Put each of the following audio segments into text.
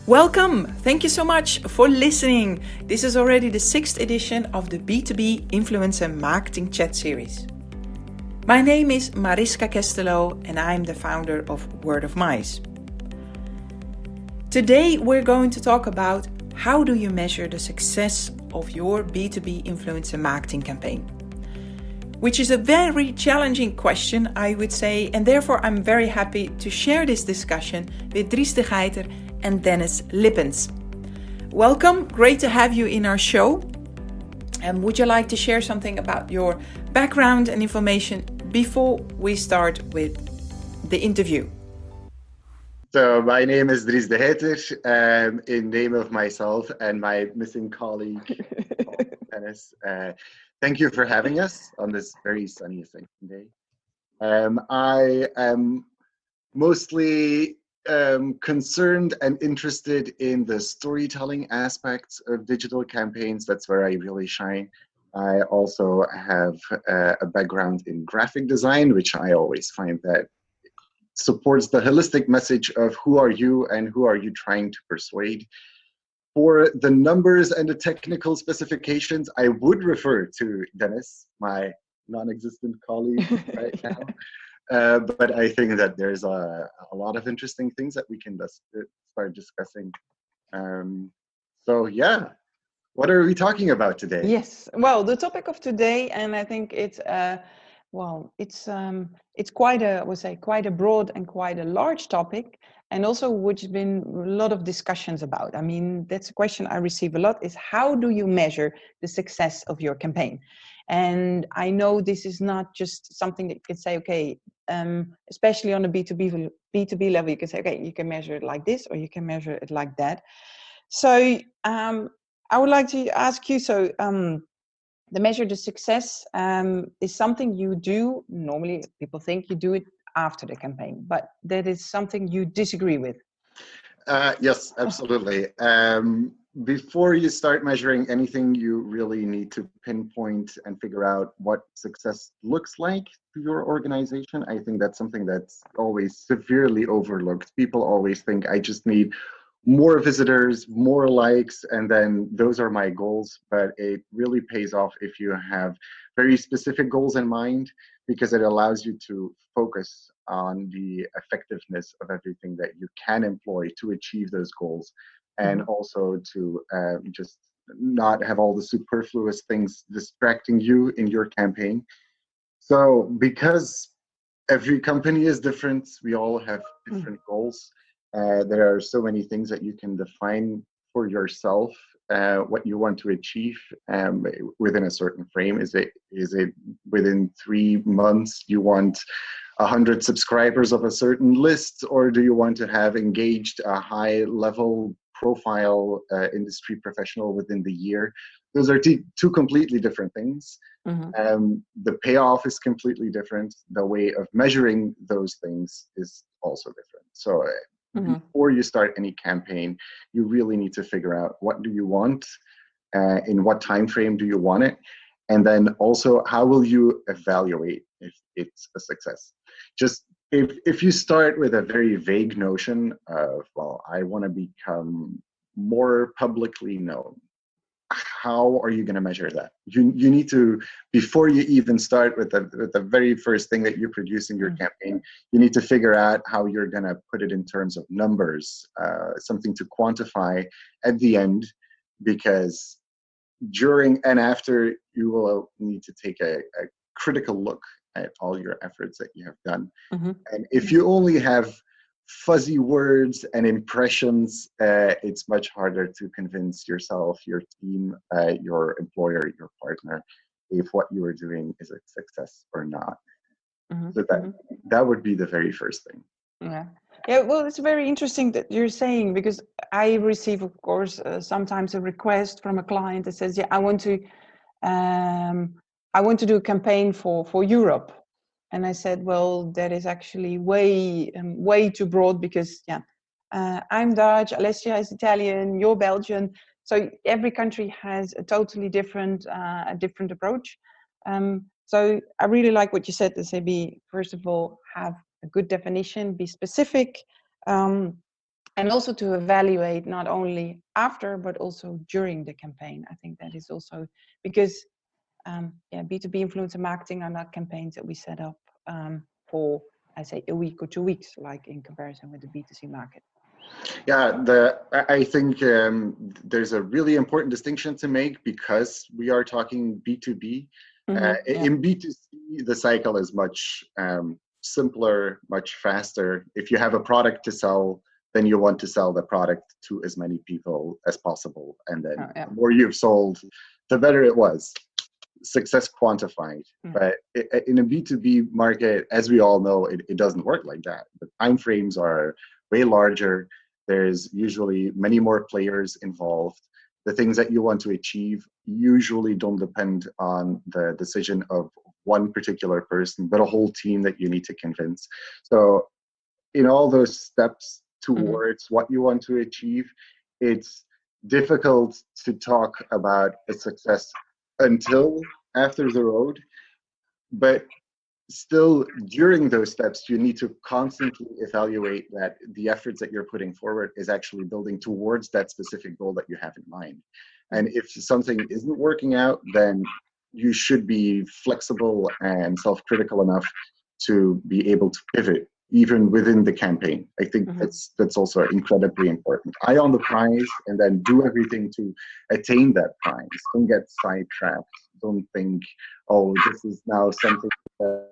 Welcome! Thank you so much for listening. This is already the 6th edition of the B2B Influencer Marketing Chat Series. My name is Mariska Kestelo and I'm the founder of Word of Mice. Today we're going to talk about how do you measure the success of your B2B influencer marketing campaign. Which is a very challenging question, I would say, and therefore I'm very happy to share this discussion with Dries de Geyter and Dennis Lippens. Welcome, great to have you in our show. And would you like to share something about your background and information before we start with the interview? So my name is Dries de Geyter, in name of myself and my missing colleague, Dennis. Thank you for having us on this very sunny day. I am mostly concerned and interested in the storytelling aspects of digital campaigns. That's where I really shine. I also have a background in graphic design, which I always find that supports the holistic message of who are you and who are you trying to persuade. For the numbers and the technical specifications, I would refer to Dennis, my non-existent colleague right now. But I think that there's a lot of interesting things that we can start discussing. So yeah, what are we talking about today? Yes, well, the topic of today, and I think it's quite a, I would say, quite a broad and quite a large topic, and also which has been a lot of discussions about. I mean, that's a question I receive a lot: is how do you measure the success of your campaign? And I know this is not just something that you can say, okay, especially on a B2B level, you can say, okay, you can measure it like this, or you can measure it like that. So I would like to ask you, the measure the success is something you do. Normally, people think you do it after the campaign, but that is something you disagree with. Yes, absolutely. Before you start measuring anything, you really need to pinpoint and figure out what success looks like to your organization. I think that's something that's always severely overlooked. People always think I just need more visitors, more likes, and then those are my goals. But it really pays off if you have very specific goals in mind, because it allows you to focus on the effectiveness of everything that you can employ to achieve those goals, and also to just not have all the superfluous things distracting you in your campaign. So because every company is different, we all have different goals. There are so many things that you can define for yourself, what you want to achieve within a certain frame. Is it within 3 months you want 100 subscribers of a certain list, or do you want to have engaged a high level profile industry professional within the year? Those are two completely different things. The payoff is completely different. The way of measuring those things is also different. So before you start any campaign, you really need to figure out what do you want, in what time frame do you want it, and then also how will you evaluate if it's a success. Just if you start with a very vague notion of, well, I want to become more publicly known, how are you going to measure that? You need to, before you even start with the very first thing that you produce in your campaign, you need to figure out how you're going to put it in terms of numbers, something to quantify at the end, because during and after you will need to take a critical look at all your efforts that you have done. And if you only have fuzzy words and impressions, it's much harder to convince yourself, your team, your employer, your partner, if what you are doing is a success or not. So that would be the very first thing. Yeah, well, it's very interesting that you're saying, because I receive, of course, sometimes a request from a client that says, yeah, I want to do a campaign for Europe. And I said, well, that is actually way too broad, because I'm Dutch, Alessia is Italian, you're Belgian. So every country has a totally different approach. So I really like what you said, to say, first of all, have a good definition, be specific, And also to evaluate not only after, but also during the campaign. I think that is also because B2B influencer marketing are not campaigns that we set up for, I say, a week or 2 weeks, like in comparison with the B2C market. Yeah, I think there's a really important distinction to make because we are talking B2B. In B2C, the cycle is much simpler, much faster. If you have a product to sell, then you want to sell the product to as many people as possible. And then the more you've sold, the better it was. Success quantified. But in a B2B market, as we all know, it doesn't work like that. The time frames are way larger. There's usually many more players involved. The things that you want to achieve usually don't depend on the decision of one particular person, but a whole team that you need to convince. So in all those steps towards what you want to achieve, it's difficult to talk about a success until after the road, but still during those steps you need to constantly evaluate that the efforts that you're putting forward is actually building towards that specific goal that you have in mind. And if something isn't working out, then you should be flexible and self-critical enough to be able to pivot even within the campaign. I think that's also incredibly important. Eye on the prize and then do everything to attain that prize. Don't get sidetracked. Don't think, oh, this is now something that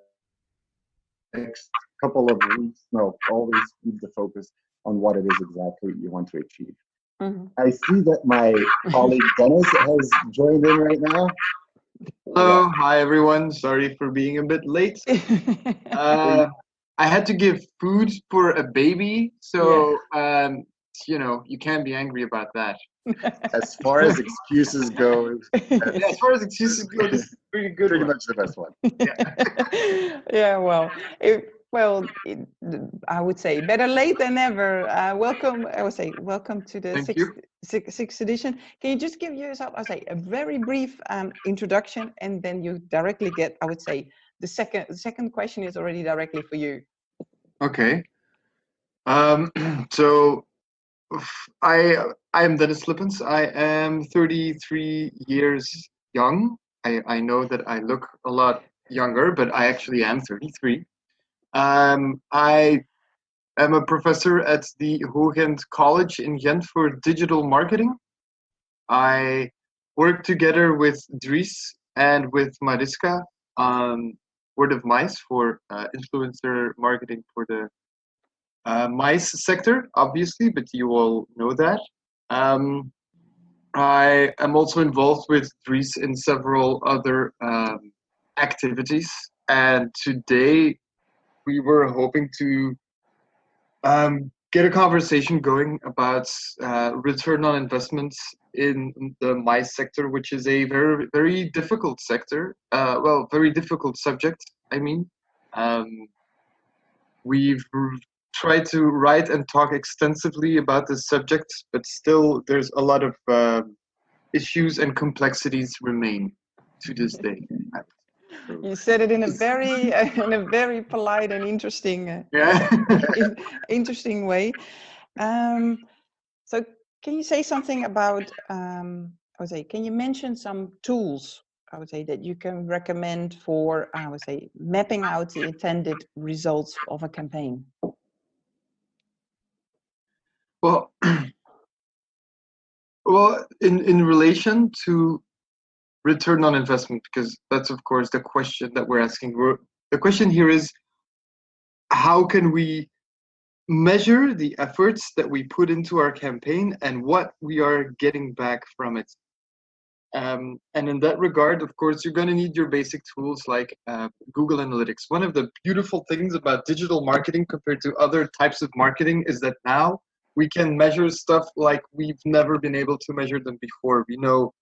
next couple of weeks. No, always keep the focus on what it is exactly you want to achieve. I see that my colleague Dennis has joined in right now. Hello, hi everyone. Sorry for being a bit late. I had to give food for a baby, so you know, you can't be angry about that. As far as excuses go, as far as excuses go, this is pretty good. Pretty much the best one. I would say better late than never. Welcome. I would say welcome to the sixth edition. Can you just give yourself, I say, a very brief introduction, and then you directly get, I would say, the second question is already directly for you. Okay. So I am Dennis Lippens. I am 33 years young. I know that I look a lot younger, but I actually am 33. I am a professor at the Hoogent College in Ghent for digital marketing. I work together with Dries and with Mariska on Word of Mice for influencer marketing for the mice sector, obviously, but you all know that. I am also involved with Dries in several other activities, and today we were hoping to get a conversation going about return on investments in the mice sector, which is a very, very difficult sector. Well, very difficult subject, I mean. We've tried to write and talk extensively about this subject, but still there's a lot of issues and complexities remain to this day. You said it in a very polite and interesting, interesting way. So, can you say something about? I would say, can you mention some tools? I would say that you can recommend for, I would say, mapping out the intended results of a campaign. Well, in relation to return on investment, because that's of course the question that we're asking. The question here is, how can we measure the efforts that we put into our campaign and what we are getting back from it? And in that regard, of course, you're going to need your basic tools like Google Analytics. One of the beautiful things about digital marketing compared to other types of marketing is that now we can measure stuff like we've never been able to measure them before. We know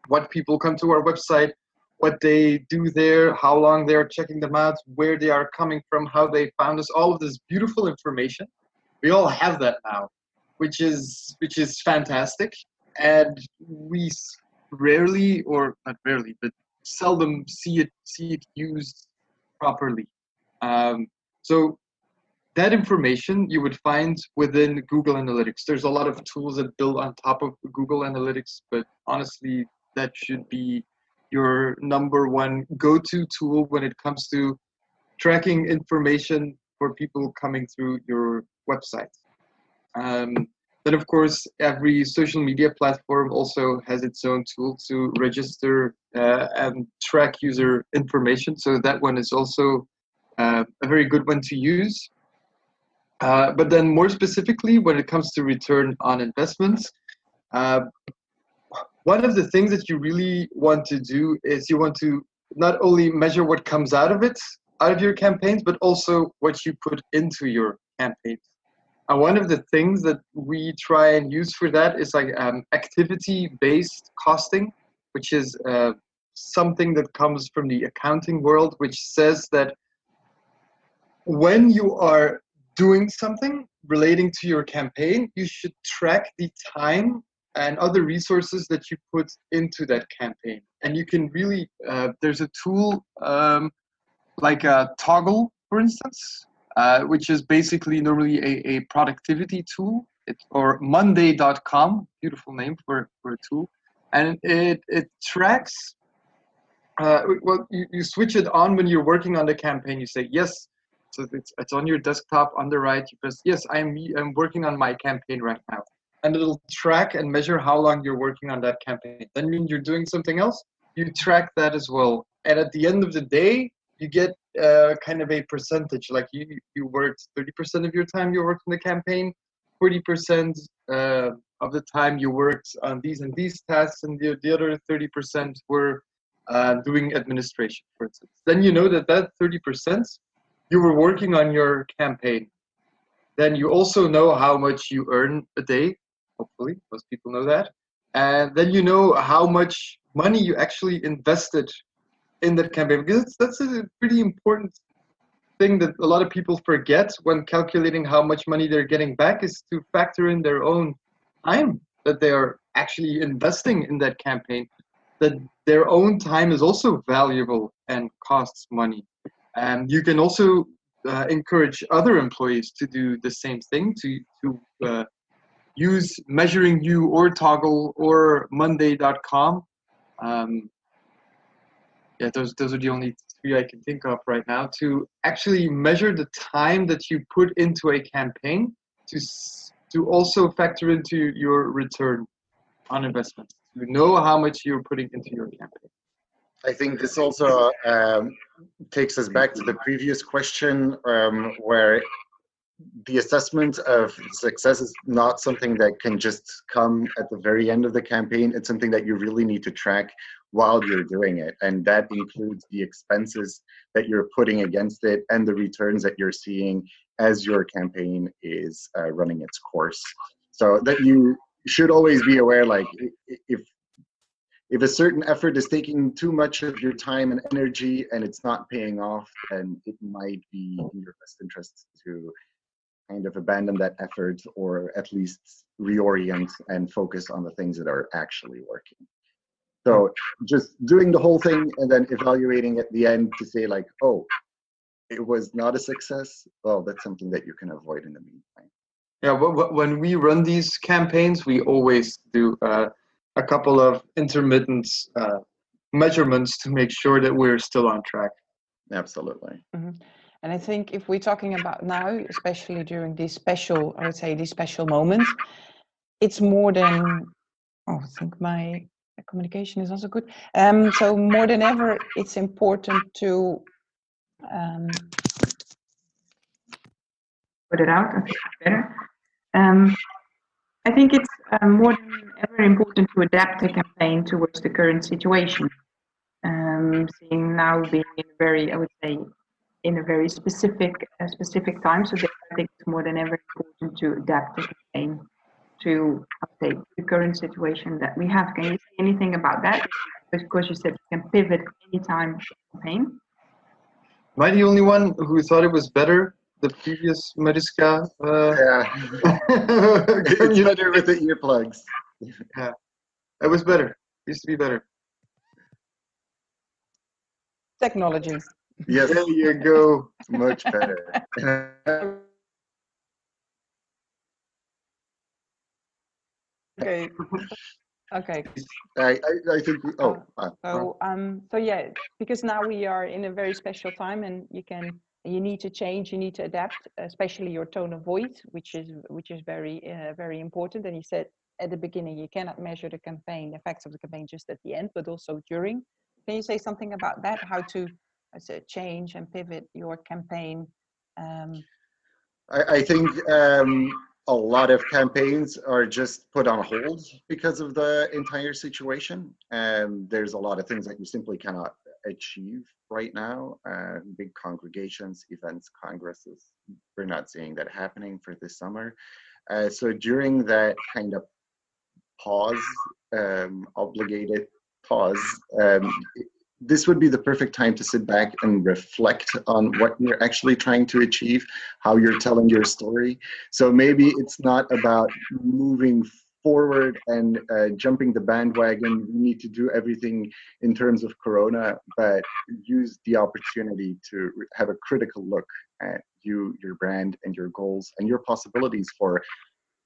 what people come to our website, what they do there, how long they're checking them out, where they are coming from, how they found us, all of this beautiful information. We all have that now, which is fantastic. And we rarely, or not rarely, but seldom see it used properly. So that information you would find within Google Analytics. There's a lot of tools that build on top of Google Analytics, but honestly, that should be your number one go-to tool when it comes to tracking information for people coming through your website. Then, of course, every social media platform also has its own tool to register and track user information. So that one is also a very good one to use. But then more specifically, when it comes to return on investments, one of the things that you really want to do is you want to not only measure what comes out of your campaigns, but also what you put into your campaigns. And one of the things that we try and use for that is like activity-based costing, which is something that comes from the accounting world, which says that when you are doing something relating to your campaign, you should track the time and other resources that you put into that campaign. And you can really, there's a tool like a Toggle, for instance, which is basically normally a productivity tool, or Monday.com, beautiful name for a tool. And it tracks, well, you switch it on when you're working on the campaign. You say, yes, so it's on your desktop on the right. You press, yes, I'm working on my campaign right now. And it'll track and measure how long you're working on that campaign. Then when you're doing something else, you track that as well. And at the end of the day, you get kind of a percentage, like you worked 30% of your time you worked on the campaign, 40% of the time you worked on these and these tasks, and the other 30% were doing administration, for instance. Then you know that 30% you were working on your campaign. Then you also know how much you earn a day, hopefully, most people know that. And then you know how much money you actually invested in that campaign, because that's a pretty important thing that a lot of people forget when calculating how much money they're getting back, is to factor in their own time that they are actually investing in that campaign, that their own time is also valuable and costs money. And you can also encourage other employees to do the same thing, to use Measuring You or Toggle or Monday.com. Yeah, those are the only three I can think of right now, to actually measure the time that you put into a campaign, to also factor into your return on investment. You know how much you're putting into your campaign. I think this also takes us back to the previous question, where the assessment of success is not something that can just come at the very end of the campaign. It's something that you really need to track while you're doing it. And that includes the expenses that you're putting against it and the returns that you're seeing as your campaign is running its course. So that you should always be aware, like if a certain effort is taking too much of your time and energy and it's not paying off, then it might be in your best interest to kind of abandon that effort, or at least reorient and focus on the things that are actually working. So just doing the whole thing and then evaluating at the end to say like, oh, it was not a success, well, that's something that you can avoid in the meantime. Yeah, when we run these campaigns, we always do a couple of intermittent measurements to make sure that we're still on track. Absolutely. Mm-hmm. And I think if we're talking about now, especially during these special, I would say these special moments, it's more than, oh, I think my communication is also good. So more than ever, it's important to put it out. Okay, better. I think it's more than ever important to adapt a campaign towards the current situation. Seeing now being in a very, I would say, in a very specific time, so I think it's more than ever important to adapt the campaign to, I would say, the current situation that we have. Can you say anything about that? Because you said you can pivot anytime in the campaign. Am I the only one who thought it was better, the previous Mariska? Yeah, it's better with the earplugs. Yeah, it was better. It used to be better. technology. Yes, There you go. much better. Okay. Okay. I think. So yeah, because now we are in a very special time, and you need to change, you need to adapt, especially your tone of voice, which is very very important. And you said at the beginning you cannot measure the effects of the campaign just at the end, but also during. Can you say something about that? How to change and pivot your campaign? I think a lot of campaigns are just put on hold because of the entire situation. And there's a lot of things that you simply cannot achieve right now. Big congregations, events, congresses, we're not seeing that happening for this summer. So during that kind of pause, obligated pause, this would be the perfect time to sit back and reflect on what you're actually trying to achieve, how you're telling your story. So maybe it's not about moving forward and jumping the bandwagon. We need to do everything in terms of Corona, but use the opportunity to have a critical look at you, your brand, and your goals and your possibilities for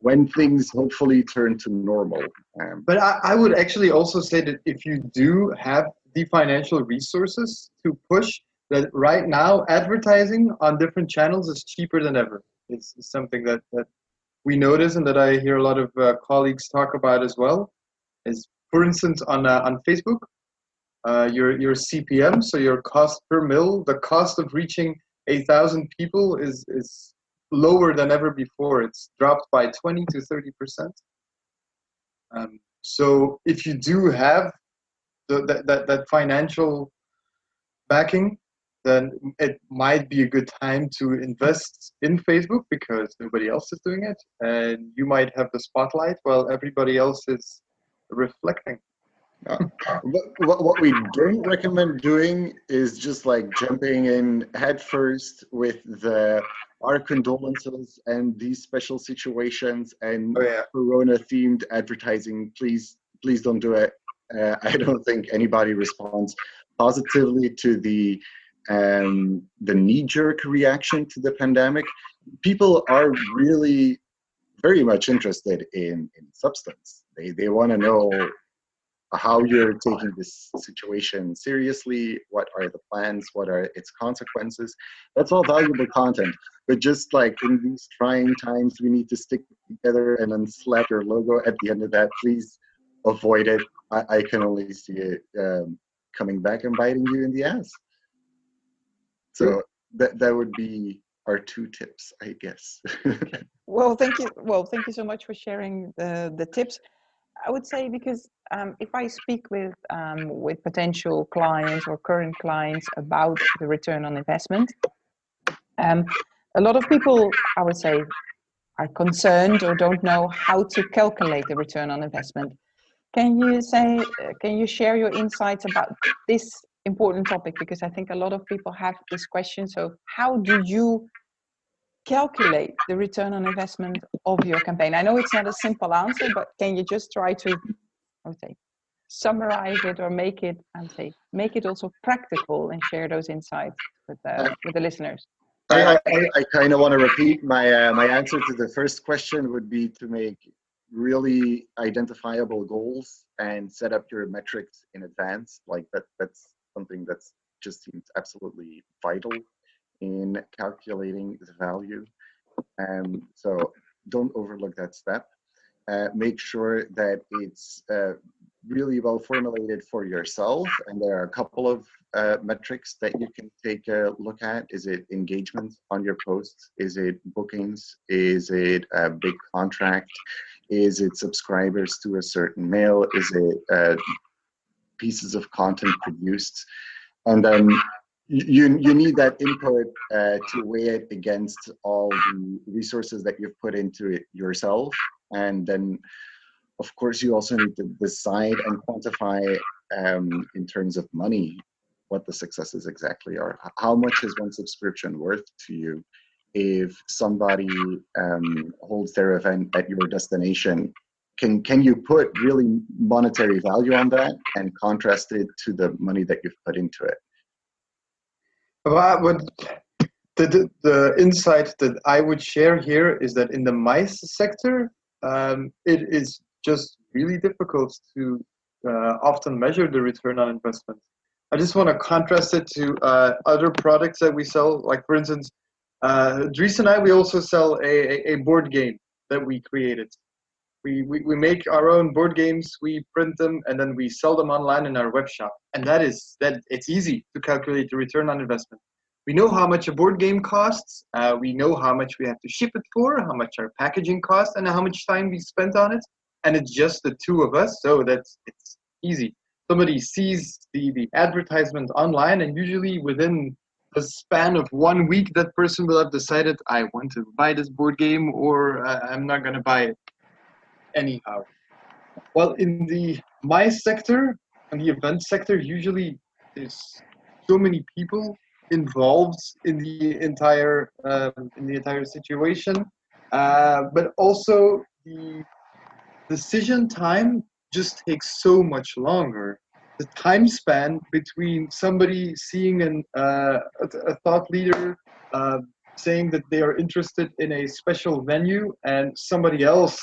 when things hopefully turn to normal. But I would actually also say that if you do have the financial resources to push, that right now advertising on different channels is cheaper than ever. It's something that we notice and that I hear a lot of colleagues talk about as well. Is, for instance, on Facebook, your CPM, so your cost per mil, the cost of reaching 1,000 people is lower than ever before. It's dropped by 20 to 30%. So if you do have that financial backing, then it might be a good time to invest in Facebook because nobody else is doing it, and you might have the spotlight while everybody else is reflecting. What we don't recommend doing is just like jumping in head first with our condolences and these special situations and Corona themed advertising. Please don't do it. I don't think anybody responds positively to the knee-jerk reaction to the pandemic. People are really very much interested in substance. They want to know how you're taking this situation seriously, what are the plans, what are its consequences. That's all valuable content. But just like in these trying times, we need to stick together and then slap your logo at the end of that. Please avoid it. I can only see it coming back and biting you in the ass. So that would be our 2 tips, I guess. Well, thank you. Well, thank you so much for sharing the tips. I would say because if I speak with potential clients or current clients about the return on investment, a lot of people, I would say, are concerned or don't know how to calculate the return on investment. Can you share your insights about this important topic? Because I think a lot of people have this question. So how do you calculate the return on investment of your campaign? I know it's not a simple answer, but can you just try to, I would say, summarize it or make it also practical and share those insights with the listeners? I kind of want to repeat my answer to the first question would be to make really identifiable goals and set up your metrics in advance. Like that's something that's just seems absolutely vital in calculating the value. So don't overlook that step. Make sure that it's really well formulated for yourself. And there are a couple of metrics that you can take a look at. Is it engagement on your posts? Is it bookings? Is it a big contract? Is it subscribers to a certain mail? Is it pieces of content produced? And then you need that input to weigh it against all the resources that you've put into it yourself. And then, of course, you also need to decide and quantify in terms of money what the successes exactly are. How much is one subscription worth to you? If somebody holds their event at your destination, can you put really monetary value on that and contrast it to the money that you've put into it? The insight that I would share here is that in the mice sector, it is just really difficult to often measure the return on investment. I just want to contrast it to other products that we sell. Like, for instance, Dries and I, we also sell a board game that we created. We make our own board games, we print them, and then we sell them online in our web shop. And that it's easy to calculate the return on investment. We know how much a board game costs. We know how much we have to ship it for, how much our packaging costs, and how much time we spent on it. And it's just the two of us, so it's easy. Somebody sees the advertisement online, and usually within the span of 1 week, that person will have decided, I want to buy this board game, or I'm not going to buy it anyhow. Well, in my sector, in the event sector, usually there's so many people involved in the entire situation, but also the decision time just takes so much longer. The time span between somebody seeing a thought leader saying that they are interested in a special venue, and somebody else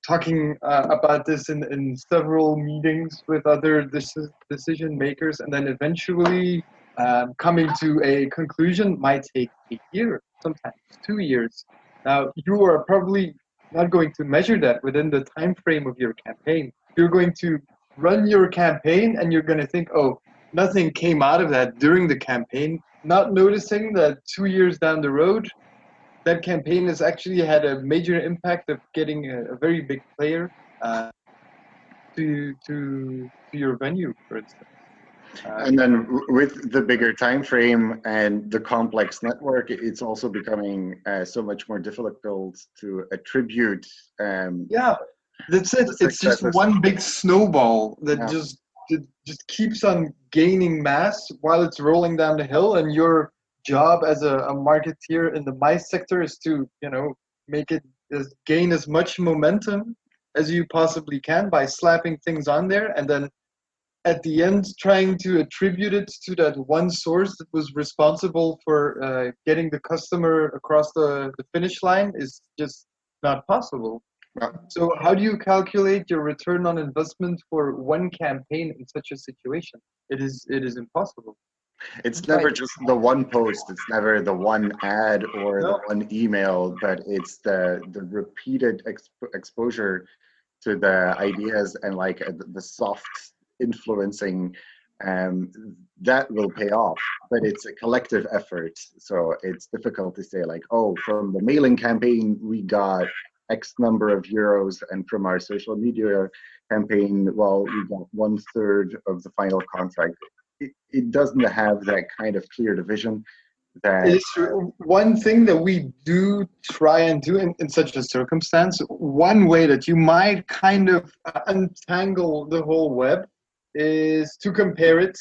talking about this in several meetings with other decision makers, and then eventually coming to a conclusion might take a year, sometimes 2 years. Now, you are probably not going to measure that within the time frame of your campaign. You're going to run your campaign, and you're going to think, oh, nothing came out of that during the campaign, not noticing that 2 years down the road, that campaign has actually had a major impact of getting a very big player to your venue, for instance. And then with the bigger time frame and the complex network, it's also becoming so much more difficult to attribute. Yeah, that's it. It's just one big snowball that just keeps on gaining mass while it's rolling down the hill, and your job as a marketeer in the mice sector is to make it gain as much momentum as you possibly can by slapping things on there, and then at the end trying to attribute it to that one source that was responsible for getting the customer across the finish line is just not possible. So how do you calculate your return on investment for one campaign in such a situation? It is impossible. It's never just the one post, it's never the one ad or the one email, but it's the repeated exposure to the ideas and like the soft influencing, that will pay off. But it's a collective effort, so it's difficult to say like, oh, from the mailing campaign we got X number of euros, and from our social media campaign, well, we got 1/3 of the final contract. It doesn't have that kind of clear division. That it's one thing that we do try and do in such a circumstance. One way that you might kind of untangle the whole web is to compare it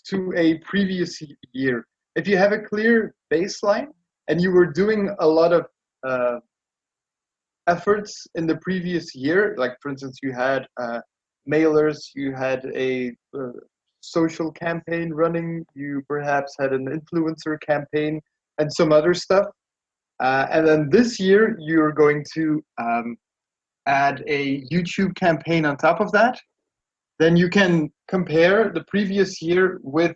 to a previous year. If you have a clear baseline and you were doing a lot of efforts in the previous year, like for instance, you had mailers, you had a social campaign running, you perhaps had an influencer campaign and some other stuff. And then this year, you're going to add a YouTube campaign on top of that. Then you can compare the previous year with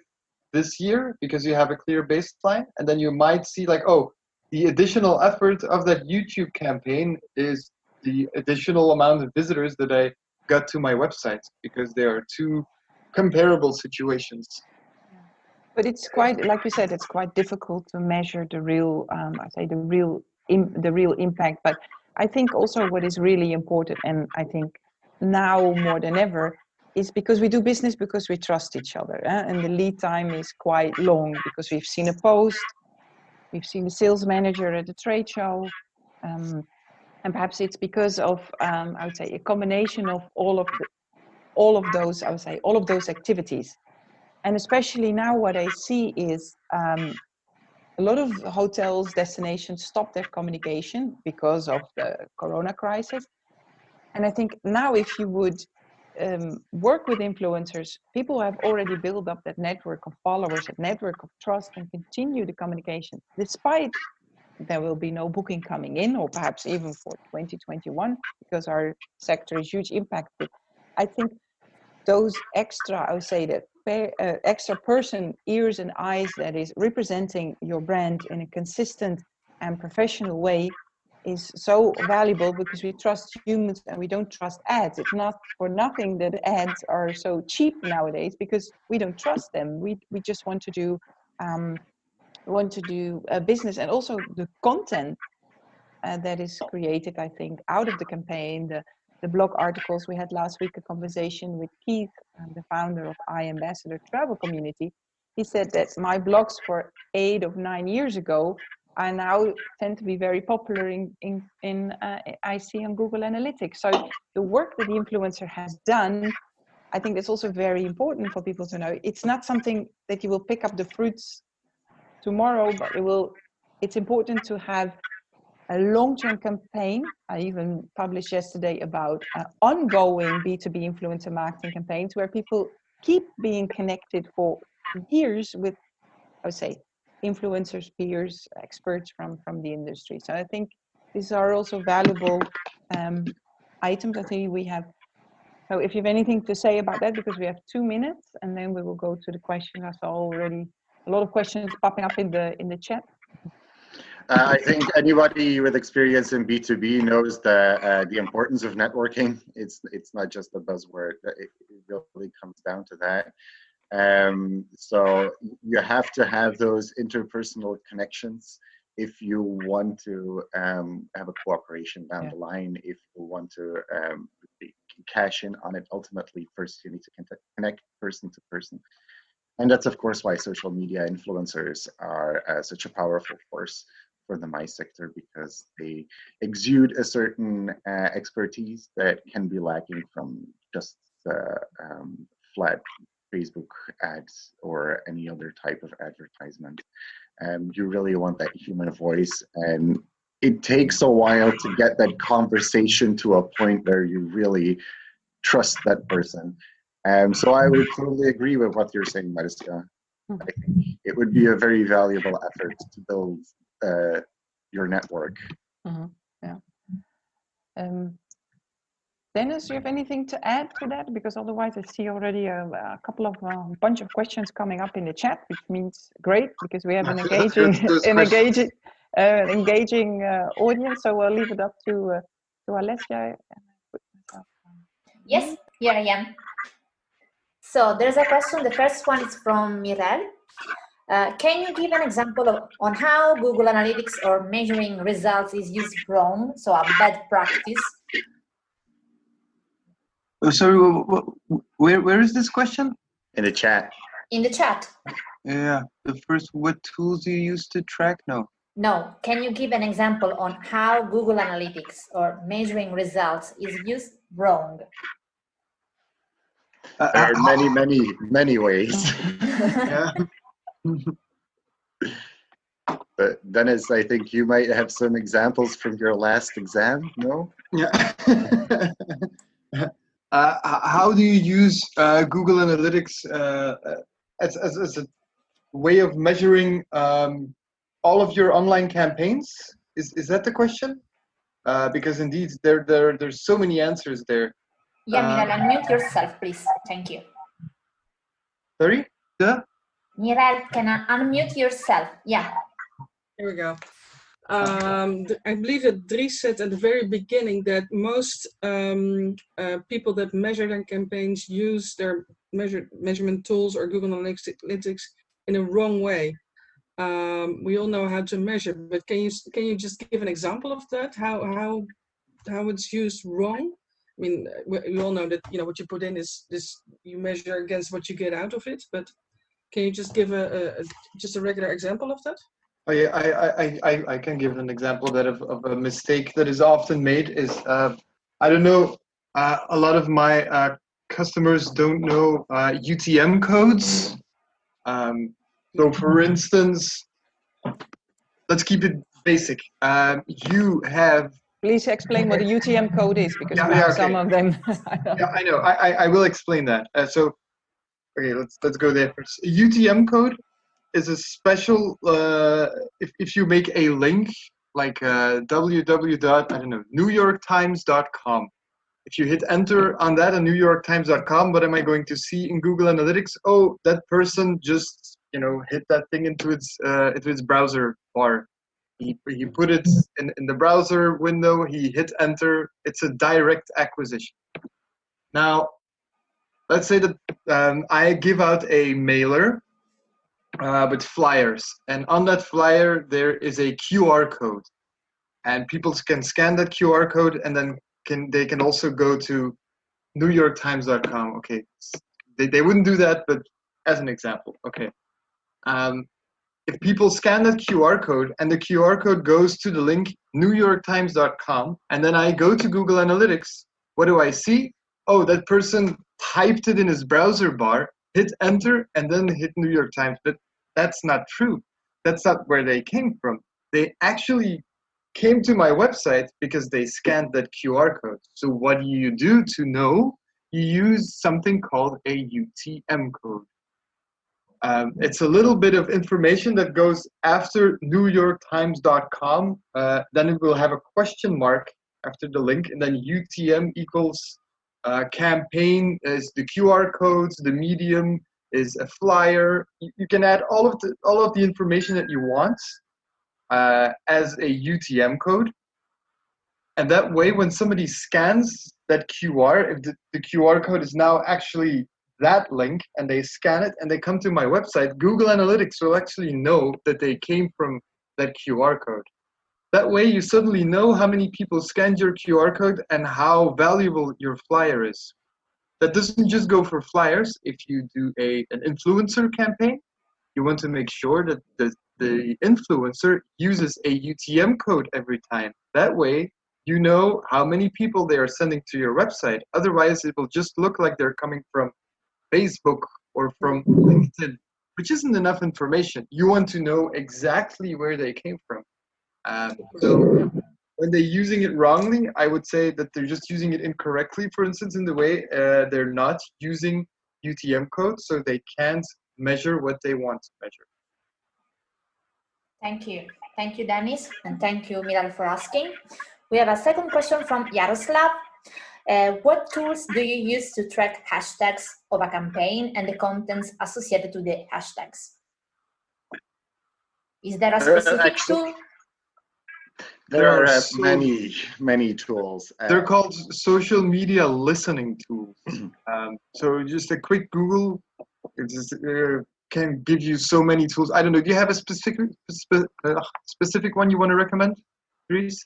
this year because you have a clear baseline. And then you might see like, oh, the additional effort of that YouTube campaign is the additional amount of visitors that I got to my website, because there are two comparable situations. But it's quite, like you said, it's quite difficult to measure the real, the real impact. But I think also what is really important, and I think now more than ever, is because we do business because we trust each other, and the lead time is quite long because we've seen a post, we've seen the sales manager at the trade show, and perhaps it's because of I would say a combination of all of those activities. And especially now what I see is a lot of hotels, destinations stop their communication because of the corona crisis. And I think now if you would work with influencers, people have already built up that network of followers, that network of trust, and continue the communication despite there will be no booking coming in, or perhaps even for 2021, because our sector is hugely impacted. I think those extra, I would say that extra person, ears and eyes that is representing your brand in a consistent and professional way is so valuable, because we trust humans and we don't trust ads. It's not for nothing that ads are so cheap nowadays, because we don't trust them. We just want to do business, and also the content that is created, I think, out of the campaign, the blog articles. We had last week a conversation with Keith, the founder of iAmbassador Travel Community. He said that my blogs for 8 or 9 years ago are now tend to be very popular I see on Google Analytics. So the work that the influencer has done, I think that's also very important for people to know. It's not something that you will pick up the fruits tomorrow, but it's important to have a long-term campaign. I even published yesterday about ongoing B2B influencer marketing campaigns, where people keep being connected for years with, I would say, influencers, peers, experts from the industry. So I think these are also valuable items. I think we have. So if you have anything to say about that, because we have 2 minutes, and then we will go to the questions. I saw already a lot of questions popping up in the chat. I think anybody with experience in B2B knows the importance of networking. It's not just a buzzword. It really comes down to that. So you have to have those interpersonal connections if you want to have a cooperation down the line. If you want to cash in on it, ultimately, first you need to connect person to person. And that's, of course, why social media influencers are such a powerful force for the MICE sector, because they exude a certain expertise that can be lacking from just flat Facebook ads or any other type of advertisement. You really want that human voice, and it takes a while to get that conversation to a point where you really trust that person. So I would totally agree with what you're saying, Marcia. I think it would be a very valuable effort to build your network. Yeah. Dennis, do you have anything to add to that? Because otherwise I see already a bunch of questions coming up in the chat, which means great, because we have an engaging audience. So I'll leave it up to Alessia. Yes, here I am. So there's a question. The first one is from Mirel. Can you give an example on how Google Analytics or measuring results is used wrong, so a bad practice? Oh, sorry, where is this question? In the chat. In the chat. Yeah, the first, what tools do you use to track? No, can you give an example on how Google Analytics or measuring results is used wrong? There are many ways. Yeah. But Dennis, I think you might have some examples from your last exam, no? Yeah. How do you use Google Analytics as a way of measuring all of your online campaigns? Is that the question? Because indeed, there's so many answers there. Yeah, Miral, unmute yourself, please. Thank you. Sorry? Miral, can I unmute yourself? Yeah. Here we go. I believe that Dries said at the very beginning that most people that measure their campaigns use their measurement tools or Google Analytics in a wrong way. We all know how to measure, but can you just give an example of that? How it's used wrong? I mean, we all know that what you put in is you measure against what you get out of it. But can you just give just a regular example of that? Oh yeah, I can give an example of a mistake that is often made is I don't know, a lot of my customers don't know UTM codes. So for instance, let's keep it basic. You have. Please explain what a UTM code is, because we have some of them. Yeah, I know. I will explain that. So, okay, let's go there first. A UTM code is a special, if you make a link like www.newyorktimes.com. If you hit enter on that on newyorktimes.com, what am I going to see in Google Analytics? Oh, that person just, hit that thing into its browser bar. He put it in the browser window, he hit enter. It's a direct acquisition. Now, let's say that I give out a mailer with flyers, and on that flyer there is a QR code, and people can scan that QR code, and then they can also go to newyorktimes.com. Okay, they wouldn't do that, but as an example, okay. If people scan that QR code and the QR code goes to the link newyorktimes.com, and then I go to Google Analytics, what do I see? Oh, that person typed it in his browser bar, hit enter, and then hit New York Times. But that's not true. That's not where they came from. They actually came to my website because they scanned that QR code. So what do you do to know? You use something called a UTM code. It's a little bit of information that goes after newyorktimes.com. Then it will have a question mark after the link, and then UTM equals campaign is the QR codes, the medium is a flyer. You can add all of the information that you want as a UTM code. And that way, when somebody scans that QR, if the QR code is now actually that link, and they scan it and they come to my website, Google Analytics will actually know that they came from that QR code. That way, you suddenly know how many people scanned your QR code and how valuable your flyer is. That doesn't just go for flyers. If you do an influencer campaign, you want to make sure that the influencer uses a UTM code every time. That way, you know how many people they are sending to your website. Otherwise, it will just look like they're coming from Facebook or from LinkedIn, which isn't enough information. You want to know exactly where they came from. So when they're using it wrongly, I would say that they're just using it incorrectly, for instance, in the way they're not using UTM code, so they can't measure what they want to measure. Thank you. Thank you, Dennis, and thank you, Miral, for asking. We have a second question from Yaroslav. What tools do you use to track hashtags of a campaign and the contents associated to the hashtags? Is there a specific tool? There are many tools. They're called social media listening tools. So just a quick Google can give you so many tools. I don't know. Do you have a specific one you want to recommend, Dries?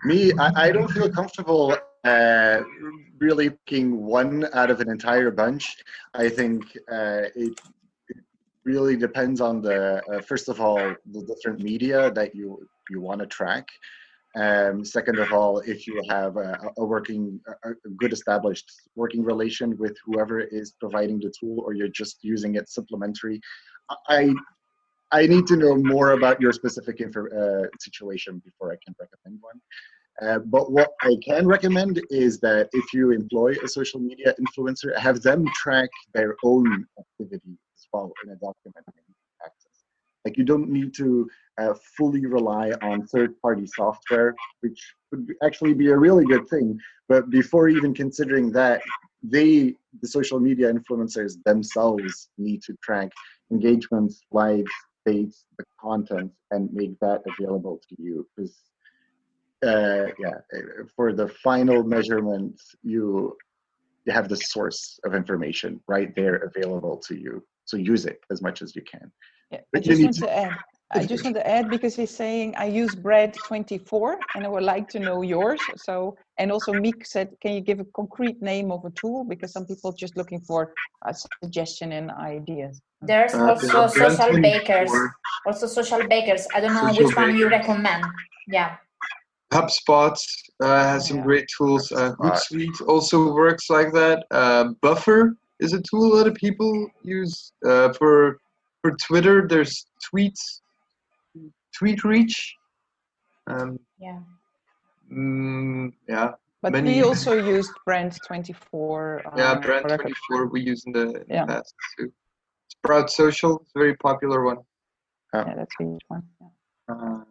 Me, I don't feel comfortable really picking one out of an entire bunch. I think it really depends on first of all, the different media that you want to track. Second of all, if you have a good established working relation with whoever is providing the tool, or you're just using it supplementary. I need to know more about your specific situation before I can recommend one. But what I can recommend is that if you employ a social media influencer, have them track their own activity as well in a document access. Like, you don't need to fully rely on third-party software, which would actually be a really good thing. But before even considering that, the social media influencers themselves need to track engagements, likes, dates, the content, and make that available to you. Because for the final measurement, you have the source of information right there available to you. So use it as much as you can. Yeah, I just want to add because he's saying I use Bread24 and I would like to know yours. So, and also Meek said, can you give a concrete name of a tool? Because some people are just looking for a suggestion and ideas. There's also social bakers. Also social bakers. I don't know which one you recommend. Yeah. HubSpot has some great tools. Hootsuite also works like that. Buffer is a tool a lot of people use for Twitter. There's TweetReach. But we also used Brand24. Brand24 we use in the past too. Sprout Social, it's a very popular one. Yeah, that's a huge one. Yeah.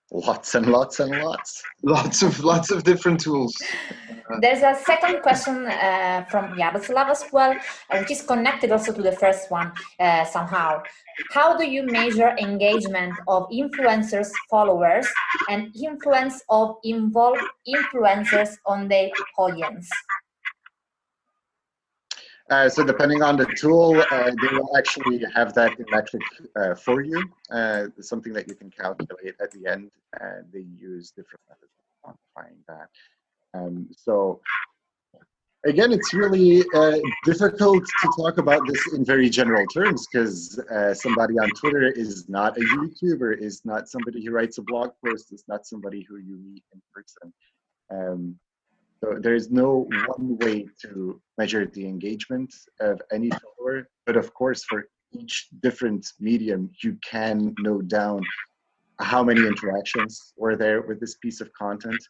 Lots and lots and lots. Lots of different tools. There's a second question from Yaroslav as well, which is connected also to the first one somehow. How do you measure engagement of influencers, followers, and influence of involved influencers on their audience? So depending on the tool, they will actually have that in metric for you. Something that you can calculate at the end. They use different methods of quantifying that. So again, it's really difficult to talk about this in very general terms because somebody on Twitter is not a YouTuber, is not somebody who writes a blog post, is not somebody who you meet in person. So there's no one way to measure the engagement of any follower, but of course, for each different medium, you can note down how many interactions were there with this piece of content.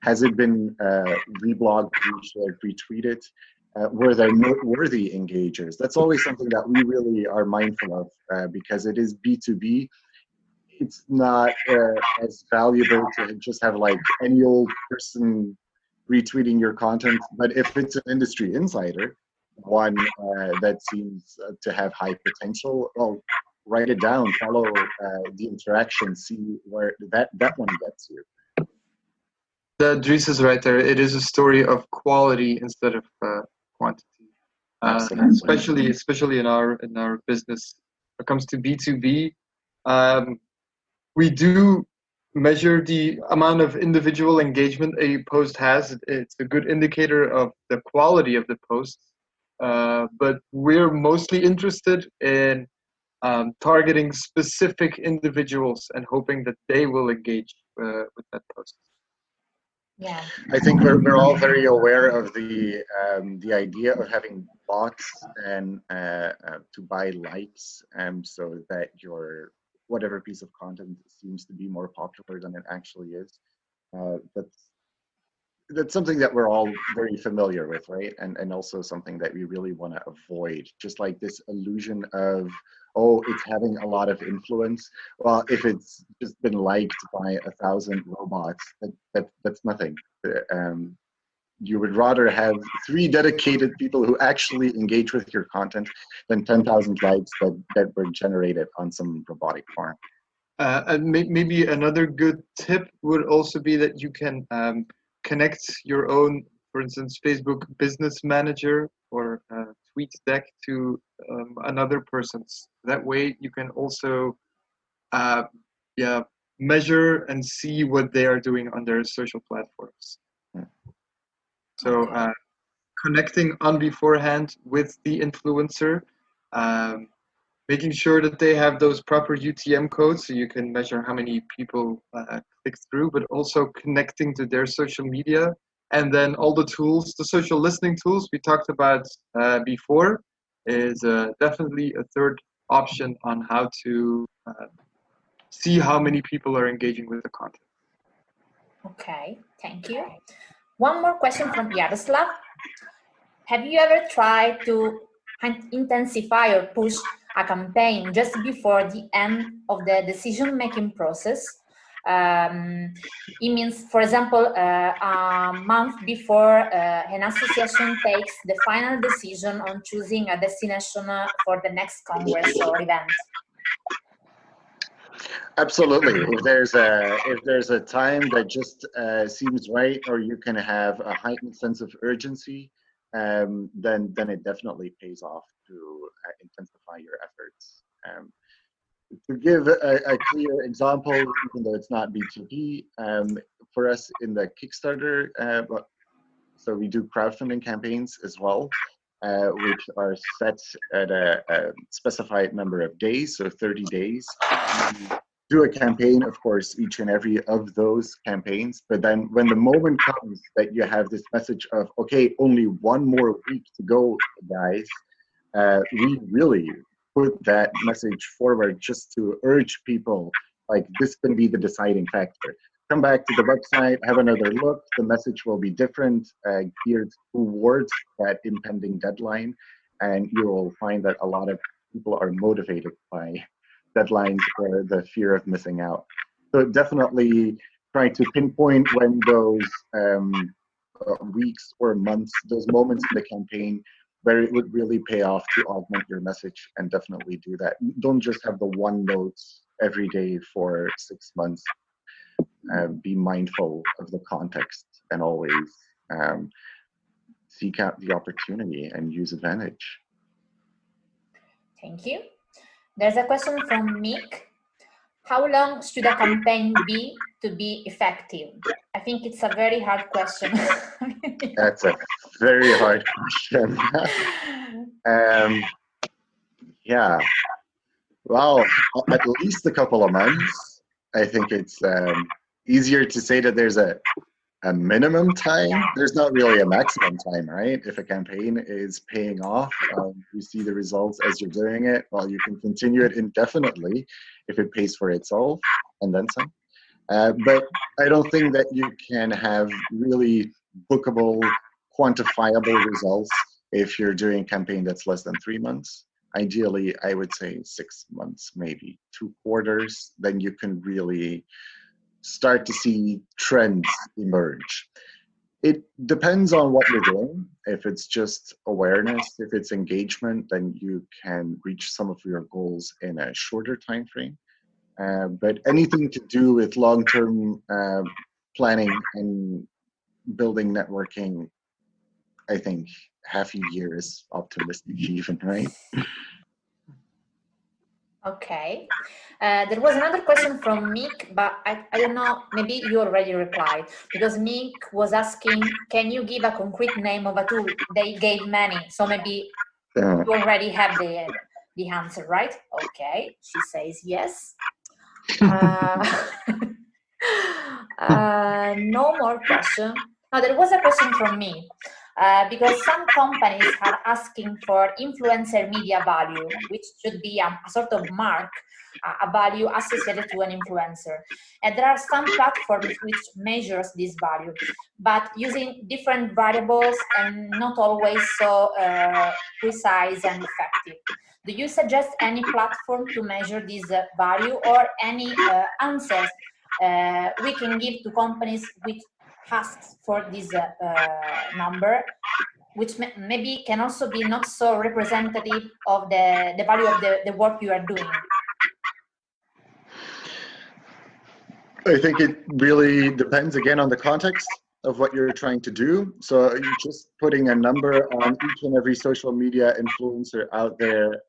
Has it been reblogged, reshared, retweeted? Were there noteworthy engagers? That's always something that we really are mindful of because it is B2B. It's not as valuable to just have like any old person retweeting your content, but if it's an industry insider, one that seems to have high potential, well, write it down, follow the interaction, see where that one gets you. Dries is right there. It is a story of quality instead of quantity. Especially in our business. When it comes to B2B, we do measure the amount of individual engagement a post has. It's a good indicator of the quality of the post. But we're mostly interested in targeting specific individuals and hoping that they will engage with that post. Yeah, I think we're all very aware of the idea of having bots and to buy likes, so that your whatever piece of content seems to be more popular than it actually is. That's something that we're all very familiar with, right? And also something that we really want to avoid. Just like this illusion of, oh, it's having a lot of influence. Well, if it's just been liked by 1,000 robots, that's nothing. You would rather have 3 dedicated people who actually engage with your content than 10,000 likes that were generated on some robotic farm. And maybe another good tip would also be that you can connect your own, for instance, Facebook Business Manager or tweet deck to another person's. That way you can also measure and see what they are doing on their social platforms. So connecting on beforehand with the influencer, making sure that they have those proper UTM codes so you can measure how many people click through, but also connecting to their social media. And then all the tools, the social listening tools we talked about before is definitely a third option on how to see how many people are engaging with the content. okay, thank you. One more question from Yaroslav. Have you ever tried to intensify or push a campaign just before the end of the decision-making process? It means, for example, a month before an association takes the final decision on choosing a destination for the next congress or event. Absolutely. If there's a time that just seems right, or you can have a heightened sense of urgency, then it definitely pays off to intensify your efforts. To give a clear example, even though it's not B2B, for us in the Kickstarter, so we do crowdfunding campaigns as well, which are set at a specified number of days, so 30 days. We do a campaign, of course, each and every of those campaigns, but then when the moment comes that you have this message of, okay, only one more week to go, guys, we really put that message forward just to urge people, like, this can be the deciding factor. Come back to the website, have another look. The message will be different, geared towards that impending deadline, and you will find that a lot of people are motivated by deadlines or the fear of missing out. So definitely try to pinpoint when those weeks or months, those moments in the campaign where it would really pay off to augment your message, and definitely do that. Don't just have the one notes every day for 6 months. Be mindful of the context and always seek out the opportunity and use advantage. Thank you. There's a question from Mick. How long should a campaign be to be effective? I think it's a very hard question. That's a very hard question. Yeah, well, at least a couple of months. I think it's easier to say that there's a minimum time. There's not really a maximum time, right? If a campaign is paying off, you see the results as you're doing it, well, you can continue it indefinitely if it pays for itself and then some. But I don't think that you can have really bookable, quantifiable results if you're doing a campaign that's less than 3 months. Ideally, I would say 6 months, maybe 2 quarters, then you can really start to see trends emerge. It depends on what you're doing. If it's just awareness, if it's engagement, then you can reach some of your goals in a shorter time frame. But anything to do with long-term planning and building networking, I think half a year is optimistic even, right? Okay. There was another question from Mick, but I don't know, maybe you already replied, because Mick was asking, can you give a concrete name of a tool? They gave many, so maybe you already have the answer, right? Okay, she says yes. No more question. No, there was a question from me. Because some companies are asking for influencer media value, which should be a sort of mark, a value associated to an influencer. And there are some platforms which measures this value, but using different variables and not always so precise and effective. Do you suggest any platform to measure this value, or any answers we can give to companies which asks for this number, which maybe can also be not so representative of the value of the work you are doing? I think it really depends again on the context of what you're trying to do. So just putting a number on each and every social media influencer out there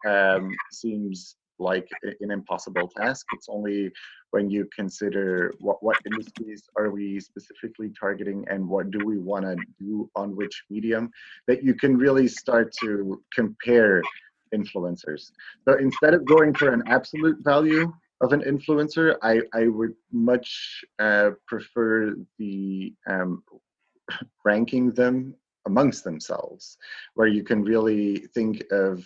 seems like an impossible task. It's only when you consider what industries are we specifically targeting and what do we want to do on which medium that you can really start to compare influencers. So instead of going for an absolute value of an influencer, I would much prefer the ranking them amongst themselves, where you can really think of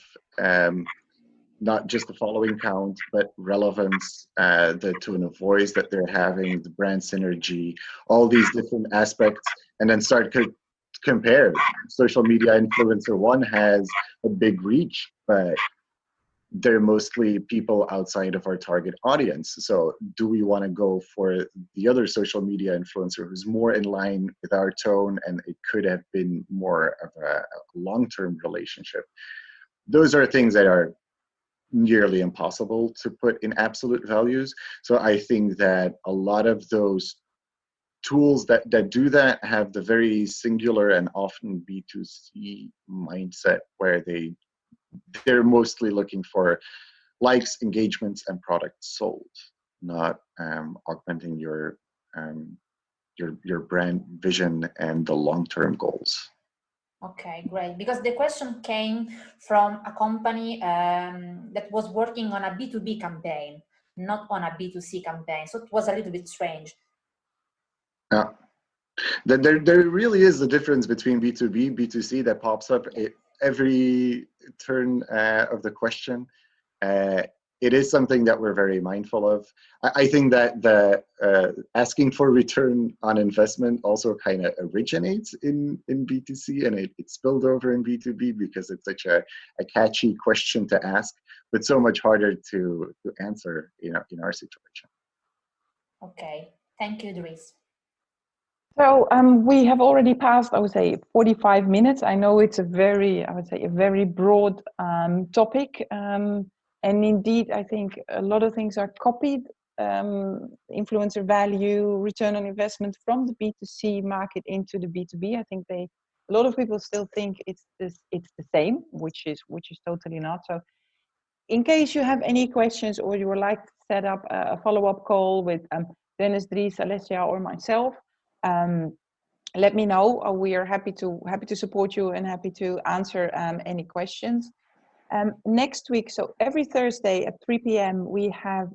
not just the following count, but relevance, the tone of voice that they're having, the brand synergy, all these different aspects, and then start to compare. Social media influencer one has a big reach, but they're mostly people outside of our target audience. So do we want to go for the other social media influencer who's more in line with our tone and it could have been more of a long-term relationship? Those are things that are nearly impossible to put in absolute values. So I think that a lot of those tools that do that have the very singular and often B2C mindset, where they're mostly looking for likes, engagements, and products sold, not augmenting your brand vision and the long-term goals. Okay, great. Because the question came from a company that was working on a B2B campaign, not on a B2C campaign. So it was a little bit strange. Yeah. There really is a difference between B2B, B2C that pops up at every turn of the question. it is something that we're very mindful of. I think that the asking for return on investment also kind of originates in B2C, and it spilled over in B2B because it's such a catchy question to ask, but so much harder to answer, in our situation. Okay, thank you, Dries. So we have already passed, I would say, 45 minutes. I know it's a very broad topic. And indeed, I think a lot of things are copied. Influencer value, return on investment from the B2C market into the B2B. I think a lot of people still think it's the same, which is totally not. So in case you have any questions or you would like to set up a follow-up call with Dennis, Dries, Alessia, or myself, let me know. We are happy to support you and happy to answer any questions. Next week, so every Thursday at 3 p.m. we have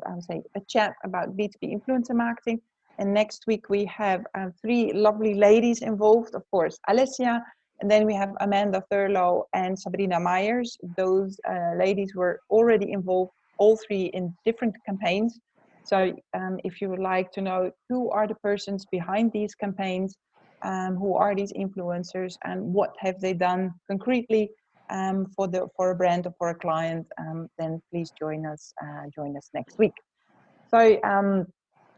a chat about B2B influencer marketing. And next week we have 3 lovely ladies involved, of course, Alessia, and then we have Amanda Thurlow and Sabrina Myers. Those ladies were already involved, all 3 in different campaigns. So if you would like to know who are the persons behind these campaigns, who are these influencers, and what have they done concretely for a brand or for a client, then please join us next week. So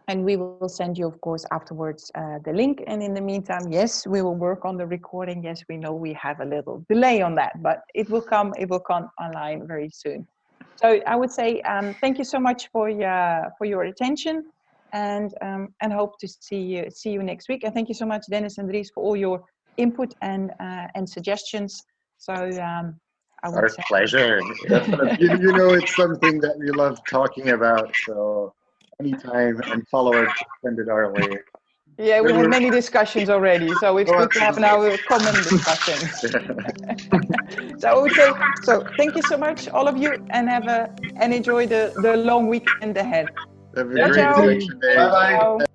and we will send you, of course, afterwards the link. And in the meantime, yes, we will work on the recording. Yes, we know we have a little delay on that, but it will come online very soon. So I would say thank you so much for your attention, and hope to see you next week. And thank you so much, Dennis and Dries, for all your input and suggestions. So Our pleasure. You know, it's something that we love talking about. So anytime, and followers send it our way. Yeah, we had many discussions already, so it's good to have now a common discussion. So I would say, thank you so much, all of you, and enjoy the long weekend ahead. Have a great day. Bye-bye.